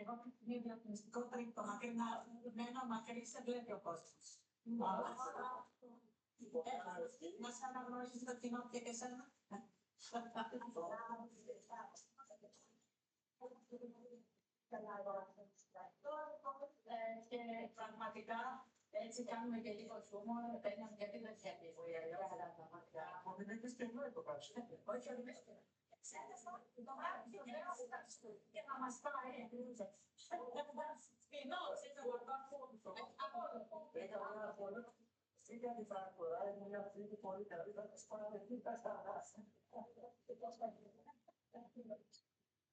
Εγώ είναι διαφημιστικό τρίτο, μακρινά, μακρύ σε βλέπει ο κόσμος. Να σε αναγνωρίζεις το κοινό και εσένα. Και πραγματικά έτσι κάνουμε και λίγο χιούμορ, παίρνουμε γιατί δεν βγαίνει η βοήθεια. Από την έκθεση και εγώ το κάψω. Όχι, όχι, όχι. Ξέρετε, το βράδυ και να μας πάει. Σπινό, έτσι το Έκανα Είχα τη παραφορά, είναι μια φίλη πολύ καλή, θα της παραδεχτεί τα σταράσια.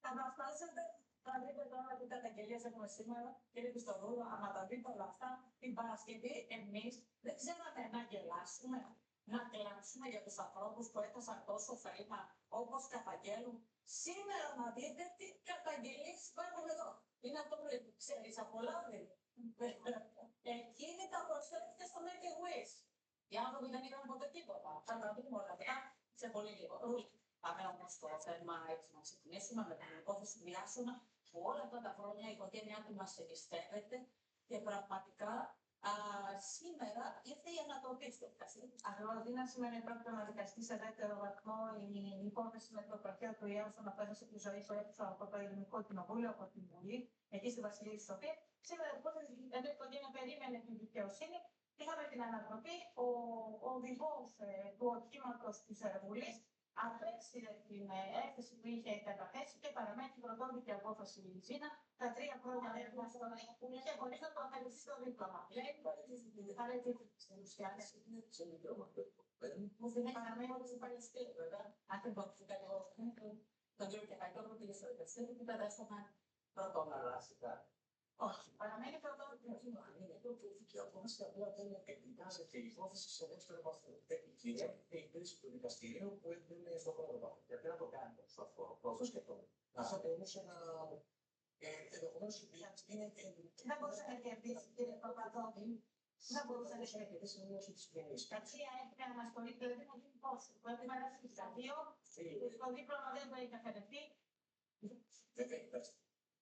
Καταφτάσετε, θα δείτε τώρα τι καταγγελίες έχουμε σήμερα, κύριε Πιστοδούλου, άμα τα δείτε όλα αυτά, την Παρασκευή εμείς δεν ξέραμε να γελάσουμε, να κλάψουμε για τους ανθρώπους που έχασαν τόσο χρήμα όπως καταγγέλουν. Σήμερα να δείτε τι καταγγελίες υπάρχουν εδώ. Είναι αυτό που ξέρεις απολαύει. Εκείνη τα προσθέτει στο Make a Wish. Οι άνθρωποι δεν είχαν ποτέ τίποτα. Θα τα δούμε όλα αυτά σε πολύ λίγο. Πάμε όμως στο θέμα έτσι να ξεκινήσουμε με την υπόθεση Διάσωνα, που όλα αυτά τα χρόνια η οικογένειά του μας εμπιστεύεται και πραγματικά σήμερα ήρθε η ανατροπή στο δικαστήριο. Αγροτίνα σήμερα πρόκειται να δικαστεί σε δεύτερο βαθμό η υπόθεση με το τροχαίο του Ιάσονα που έχασε τη ζωή του έξω από το Ελληνικό Κοινοβούλιο, από την Βουλή, εκεί στη Βασιλεία Σοφία. Σήμερα η υπόθεση, ενώ η οικογένεια περίμενε την δικαιοσύνη, είχαμε την ανατροπή. Ο οδηγός του οχήματος της Βουλής απέσυρε την έκθεση που είχε καταθέσει και παραμένει την πρωτόδικη απόφαση η Ζήνα τα 3 χρόνια που είχε χωρίς να το αφαιρεθεί στο δίπλωμα. Λέει στην ουσία. Μου θυμίζει παραμένει ότι υπάρχει βέβαια. Ακριβώς που το λέω και κακό που πήγε στο δικαστήριο και πέρασαμε πρώτο μαλάσικα. Όχι, παραμένει πρωτόδικη. Είναι το που η απόφαση απλά δεν επιτάσσεται η υπόθεση σε δεύτερο βαθμό. Η κρίση του δικαστηρίου που είναι στο πρώτο βαθμό. Γιατί να το κάνουμε αυτό, αυτό σκεφτόμαι. Αυτό μπορούσε να. Ενδεχομένως είναι. Δεν μπορούσε να κερδίσει, κύριε Παπαδόπουλο. Δεν μπορούσε να κερδίσει μια μείωση τη ποινή. Κατσία έπρεπε να μας πωλεί, δηλαδή μου δίνει πόσο. Που έπρεπε να έρθει στα 2, στο δίπλωμα δεν το έχει αφαιρεθεί. Βέβαια, εντάξει.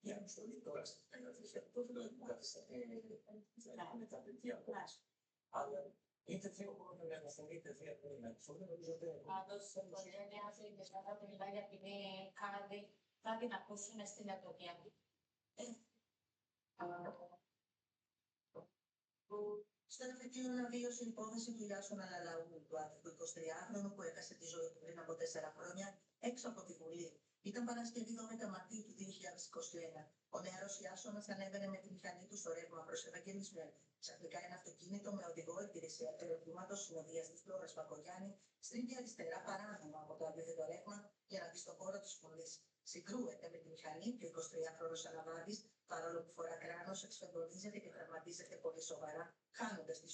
Η αναστολή τώρα στην κατάσταση αυτό δεν το καθιστά τα παιδιά απόψη. Αλλά είτε 2 χρόνια με αναστολή, είτε 3 χρόνια με αναστολή, νομίζω ότι είναι. Πάντως, η οικογένεια αυτή και μετά που μιλάει για ποινή κάτι, θα την ακούσουμε στην εκλογία του. Στο εφετείο αναβίωσε η υπόθεση του Ιάσονα Λαλαού, του άτυχου 23χρονου που έχασε τη ζωή του πριν από 4 χρόνια έξω από τη Βουλή. Ήταν Παρασκευή 12 Μαρτίου του 2021. Ο νεαρός Ιάσονας ανέβαινε με τη μηχανή του στο ρεύμα προς Ευαγγελισμένο. Ξαφνικά ένα αυτοκίνητο με οδηγό υπηρεσία τερματίματος συνοδείας της Φλόρας Μπακογιάννη στρίβει αριστερά παράνομα από το αντίθετο ρεύμα για να μπει στον χώρο της Βουλής. Συγκρούεται με τη μηχανή και ο 23χρονος Αναβάδης, παρόλο που φορά κράνος, εξφευρονίζεται και τραυματίζεται πολύ σοβαρά, χάνοντας τη